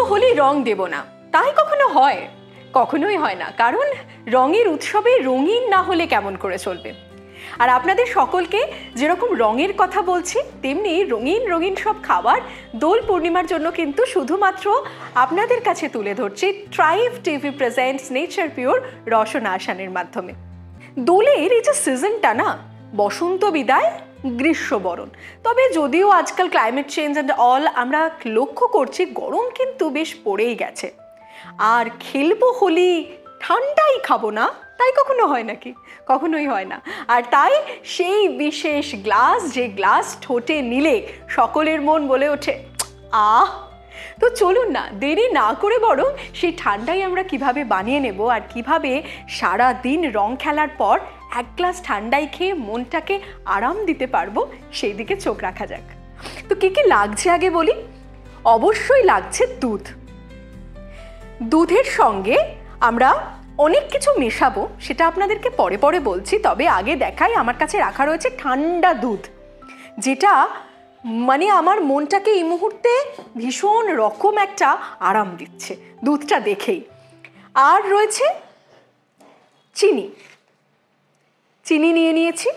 হোলি রং দেব না, তাই কখনো হয়? কখনোই হয় না, কারণ রঙের উৎসবে রঙিন না হলে কেমন করে চলবে। আর আপনাদের সকলকে যেরকম রঙের কথা বলছি, তেমনি রঙিন রঙিন সব খাবার দোল পূর্ণিমার জন্য কিন্তু শুধুমাত্র আপনাদের কাছে তুলে ধরছি ট্রাইভ টিভি প্রেজেন্টস নেচার পিওর রসনা আসানের মাধ্যমে। দোলের এই যে সিজনটা না, বসন্ত বিদায় গ্রীষ্মবরণ, তবে যদিও আজকাল ক্লাইমেট চেঞ্জ অ্যান্ড অল আমরা লক্ষ্য করছি গরম কিন্তু বেশ পড়েই গেছে। আর খেলবো হোলি, ঠান্ডাই খাবো না, তাই কখনো হয় নাকি? কখনোই হয় না। আর তাই সেই বিশেষ গ্লাস, যে গ্লাস ঠোঁটে নিলে সকলের মন বলে ওঠে আহ। তো চলুন না দেরি না করে বরং সেই ঠান্ডাই আমরা কিভাবে বানিয়ে নেব আর কিভাবে সারা দিন রং খেলার পর এক গ্লাস ঠান্ডাই খেয়ে মনটাকে আরাম দিতে পারবো সেই দিকে চোখ রাখা যাক। তো কি কি লাগছে আগে বলি। অবশ্যই লাগছে দুধ। দুধের সঙ্গে আমরা অনেক কিছু মেশাবো, সেটা আপনাদেরকে পরে পরে বলছি, তবে আগে দেখাই আমার কাছে রাখা রয়েছে ঠান্ডা দুধ, যেটা মানে আমার মনটাকে এই মুহূর্তে ভীষণ রকম একটা আরাম দিচ্ছে দুধটা দেখেই। আর রয়েছে চিনি, চিনি নিয়ে নিয়েছি।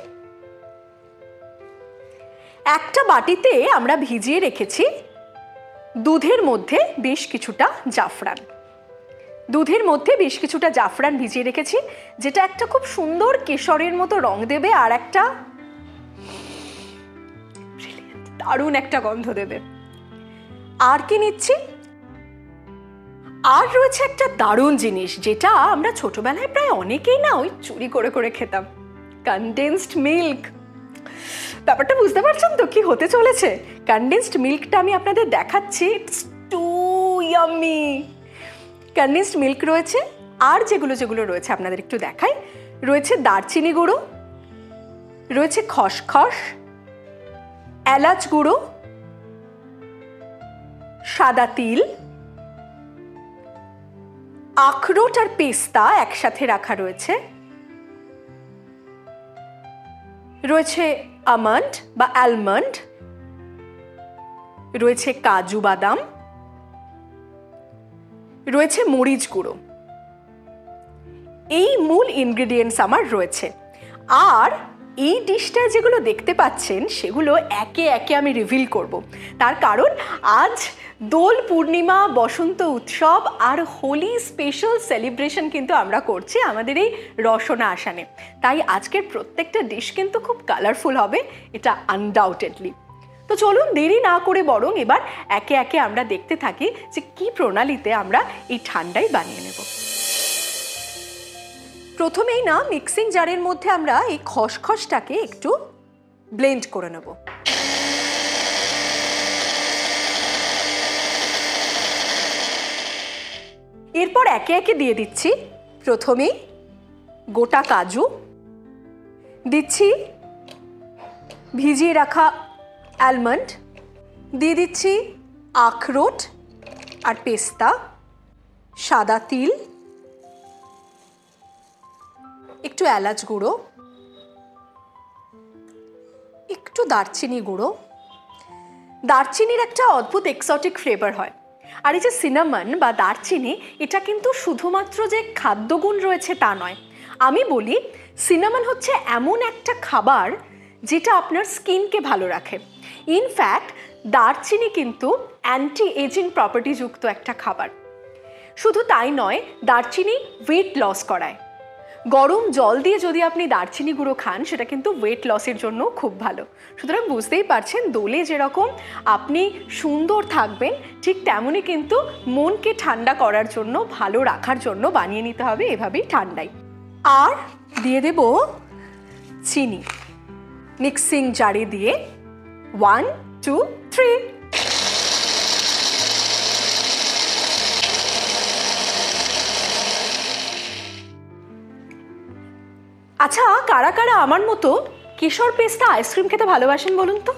একটা বাটিতে আমরা ভিজিয়ে রেখেছি দুধের মধ্যে বেশ কিছুটা জাফরান। দুধের মধ্যে বেশ কিছুটা জাফরান ভিজিয়ে রেখেছি, যেটা একটা খুব সুন্দর কেশরের মতো রং দেবে আর একটা দারুণ একটা গন্ধ দেবে। আর কি নিচ্ছি? আর রয়েছে একটা দারুণ জিনিস, যেটা আমরা ছোটবেলায় প্রায় অনেকেই না ওই চুরি করে করে খেতাম, কনডেন্সড মিল্ক। ব্যাপারটা বুঝতে পারছেন তো কি হতে চলেছে? কনডেন্সড মিল্কটা আমি আপনাদের দেখাচ্ছি, it's too yummy. Condensed milk রয়েছে, আর যেগুলো যেগুলো রয়েছে আপনাদের একটু দেখাই। রয়েছে দারচিনি গুঁড়ো, রয়েছে খসখস, এলাচ গুঁড়ো, সাদা তিল, আখরোট আর পেস্তা একসাথে রাখা রয়েছে, রয়েছে আমন্ড বা অ্যালমন্ড, রয়েছে কাজু বাদাম, রয়েছে মরিচ গুঁড়ো। এই মূল ইনগ্রেডিয়েন্টস আমার রয়েছে। আর এই ডিশটা যেগুলো দেখতে পাচ্ছেন সেগুলো একে একে আমি রিভিল করব, তার কারণ আজ দোল পূর্ণিমা, বসন্ত উৎসব আর হোলি স্পেশাল সেলিব্রেশন কিন্তু আমরা করছি আমাদের এই রসনা আসানে। তাই আজকের প্রত্যেকটা ডিশ কিন্তু খুব কালারফুল হবে, এটা আনডাউটেডলি। তো চলুন দেরি না করে বরং এবার একে একে আমরা দেখতে থাকি যে কি প্রণালীতে আমরা এই ঠান্ডাই বানিয়ে নেব। প্রথমেই না মিক্সিং জারের মধ্যে আমরা এই খসখসটাকে একটু ব্লেন্ড করে নেব। এরপর একে একে দিয়ে দিচ্ছি প্রথমেই গোটা কাজু, দিচ্ছি ভিজিয়ে রাখা অ্যালমন্ড, দিয়ে দিচ্ছি আখরোট আর পেস্তা, সাদা তিল, একটু এলাচ গুঁড়ো, একটু দারচিনি গুঁড়ো। দারচিনির একটা অদ্ভুত এক্সোটিক ফ্লেভার হয়। আর এই যে সিনামন বা দারচিনি, এটা কিন্তু শুধুমাত্র যে খাদ্যগুণ রয়েছে তা নয়। আমি বলি সিনামন হচ্ছে এমন একটা খাবার যেটা আপনার স্কিনকে ভালো রাখে। ইনফ্যাক্ট দারচিনি কিন্তু অ্যান্টি এজিং প্রপার্টিযুক্ত একটা খাবার। শুধু তাই নয়, দারচিনি ওয়েট লস করায়। গরম জল দিয়ে যদি আপনি দারচিনি গুঁড়ো খান সেটা কিন্তু ওয়েট লসের জন্য খুব ভালো। সুতরাং বুঝতেই পারছেন দোলে যেরকম আপনি সুন্দর থাকবেন, ঠিক তেমনই কিন্তু মনকে ঠান্ডা করার জন্য, ভালো রাখার জন্য বানিয়ে নিতে হবে এভাবেই ঠান্ডাই। আর দিয়ে দেব চিনি মিক্সিং জারে দিয়ে 1 2 3। আচ্ছা, কারা কারা আমার মতো কেশর পেস্তা আইসক্রিম খেতে ভালোবাসেন বলুন তো?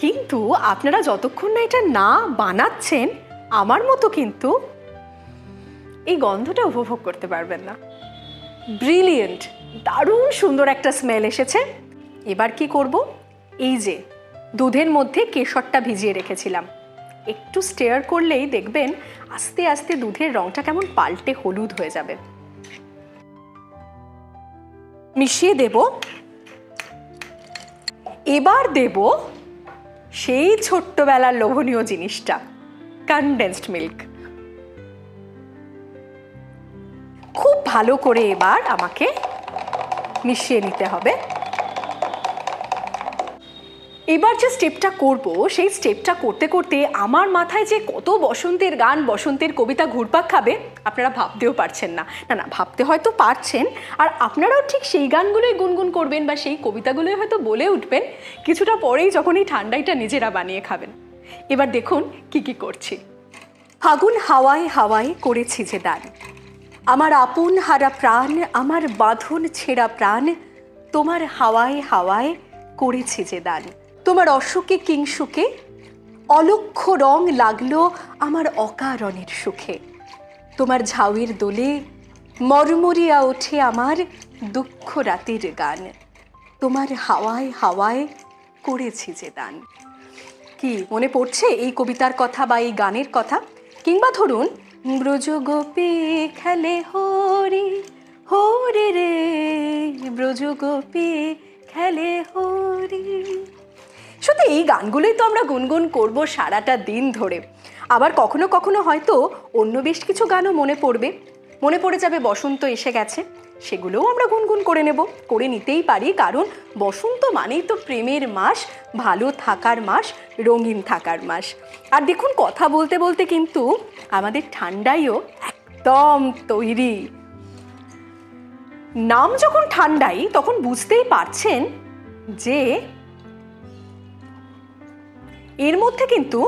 কিন্তু আপনারা যতক্ষণ না এটা না বানাচ্ছেন আমার মতো কিন্তু এই গন্ধটা উপভোগ করতে পারবেন না। ব্রিলিয়েন্ট, দারুণ সুন্দর একটা স্মেল এসেছে। এবার কি করব? এই যে দুধের মধ্যে কেশরটা ভিজিয়ে রেখেছিলাম, একটু স্টেয়ার করলেই দেখবেন আস্তে আস্তে দুধের রংটা কেমন পাল্টে হলুদ হয়ে যাবে। মিশিয়ে দেব। এবার দেব সেই ছোট্টবেলার লোভনীয় জিনিসটা, কনডেন্সড মিল্ক। খুব ভালো করে এবার আমাকে মিশিয়ে নিতে হবে। এবার যে স্টেপটা করব, সেই স্টেপটা করতে করতে আমার মাথায় যে কত বসন্তের গান, বসন্তের কবিতা ঘুরপাক খাবে আপনারা ভাবতেও পারছেন না। না না, ভাবতে হয়তো পারছেন, আর আপনারাও ঠিক সেই গানগুলোই গুনগুন করবেন বা সেই কবিতাগুলোই হয়তো বলে উঠবেন কিছুটা পরেই, যখন এই ঠান্ডাইটা নিজেরা বানিয়ে খাবেন। এবার দেখুন কি কি করছি। ফাগুন হাওয়ায় হাওয়ায় করেছি যে দান, আমার আপন হারা প্রাণ, আমার বাঁধন ছেঁড়া প্রাণ, তোমার হাওয়ায় হাওয়ায় করেছি যে দান। তোমার অসুখে কিংসুকে অলক্ষ রং লাগলো আমার অকারণের সুখে, তোমার ঝাউয়ের দোলে মরমরিয়া ওঠে আমার দুঃখ রাতের গান, তোমার হাওয়ায় হাওয়ায় করেছি যে দান। কি মনে পড়ছে এই কবিতার কথা বা এই গানের কথা? কিংবা ধরুন, ব্রজ গোপী খেলে হরি হরি রে, ব্রজ গোপী খেলে হরি। শুধু এই গানগুলোই তো আমরা গুনগুন করব সারাটা দিন ধরে। আবার কখনো কখনো হয়তো অন্য বেশ কিছু গানও মনে পড়ে যাবে, বসন্ত এসে গেছে, সেগুলোও আমরা গুনগুন করে নিতেই পারি। কারণ বসন্ত মানেই তো প্রেমের মাস, ভালো থাকার মাস, রঙিন থাকার মাস। আর দেখুন, কথা বলতে বলতে কিন্তু আমাদের ঠান্ডাইও একদম তৈরি। নাম যখন ঠান্ডাই, তখন বুঝতেই পারছেন যে এর মধ্যে কিন্তু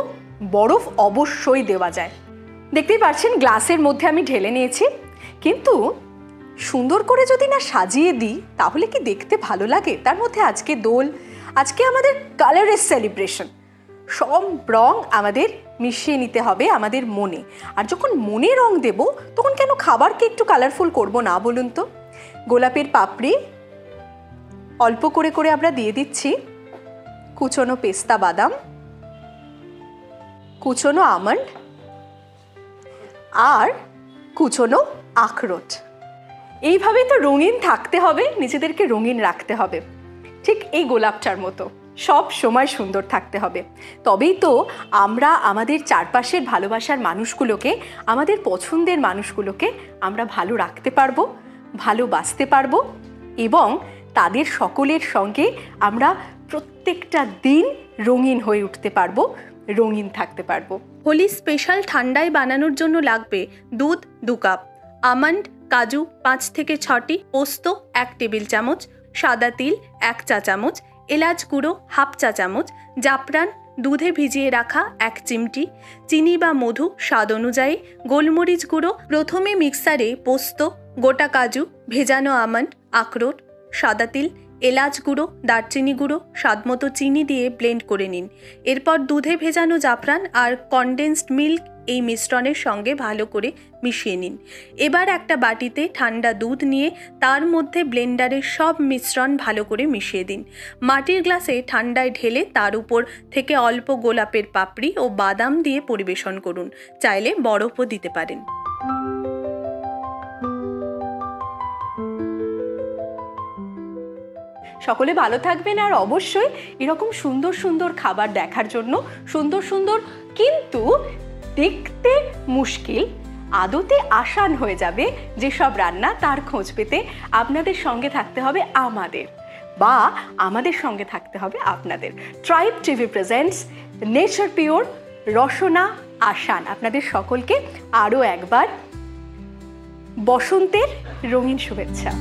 বরফ অবশ্যই দেওয়া যায়। দেখতেই পাচ্ছেন গ্লাসের মধ্যে আমি ঢেলে নিয়েছি, কিন্তু সুন্দর করে যদি না সাজিয়ে দিই তাহলে কি দেখতে ভালো লাগে? তার মধ্যে আজকে দোল, আজকে আমাদের কালারের সেলিব্রেশন, সব রং আমাদের মিশিয়ে নিতে হবে আমাদের মনে। আর যখন মনে রং দেব, তখন কেন খাবারকে একটু কালারফুল করব না বলুন তো? গোলাপের পাপড়ি অল্প করে করে আমরা দিয়ে দিচ্ছি, কুচনো পেস্তা বাদাম, কুচনো আমন্ড আর কুচনো আখরোট। এইভাবেই তো রঙিন থাকতে হবে, নিজেদেরকে রঙিন রাখতে হবে, ঠিক এই গোলাপটার মতো সব সময় সুন্দর থাকতে হবে। তবেই তো আমরা আমাদের চারপাশের ভালোবাসার মানুষগুলোকে, আমাদের পছন্দের মানুষগুলোকে আমরা ভালো রাখতে পারবো, ভালোবাসতে পারবো, এবং তাদের সকলের সঙ্গে আমরা প্রত্যেকটা দিন রঙিন হয়ে উঠতে পারবো, রঙিন থাকতে পারবো। হোলি স্পেশাল ঠান্ডাই বানানোর জন্য লাগবে দুধ 2 কাপ, আমন্ড কাজু 5 থেকে 6টি, পোস্ত 1 টেবিল চামচ, সাদা তিল 1 চা চামচ, এলাচ গুঁড়ো 1/2 চা চামচ, জাফরান দুধে ভিজিয়ে রাখা 1 চিমটি, চিনি বা মধু স্বাদ অনুযায়ী, গোলমরিচ গুঁড়ো। প্রথমে মিক্সারে পোস্ত, গোটা কাজু, ভেজানো আমন্ড, আখরোট, সাদা তিল, এলাচ গুঁড়ো, দারচিনি গুঁড়ো, স্বাদমতো চিনি দিয়ে ব্লেন্ড করে নিন। এরপর দুধে ভেজানো জাফরান আর কনডেন্সড মিল্ক এই মিশ্রণের সঙ্গে ভালো করে মিশিয়ে নিন। এবার একটা বাটিতে ঠান্ডা দুধ নিয়ে তার মধ্যে ব্লেন্ডারের সব মিশ্রণ ভালো করে মিশিয়ে দিন। মাটির গ্লাসে ঠান্ডায় ঢেলে তার উপর থেকে অল্প গোলাপের পাপড়ি ও বাদাম দিয়ে পরিবেশন করুন। চাইলে বরফও দিতে পারেন। সকলে ভালো থাকবেন, আর অবশ্যই এরকম সুন্দর সুন্দর খাবার দেখার জন্য, সুন্দর সুন্দর কিন্তু দেখতে মুশকিল, আদতে আসান হয়ে যাবে যেসব রান্না, তার খোঁজ পেতে আপনাদের সঙ্গে থাকতে হবে আমাদের, বা আমাদের সঙ্গে থাকতে হবে আপনাদের। Tribe TV presents nature pure Rasna আসান আপনাদের সকলকে আরও একবার বসন্তের রঙিন শুভেচ্ছা।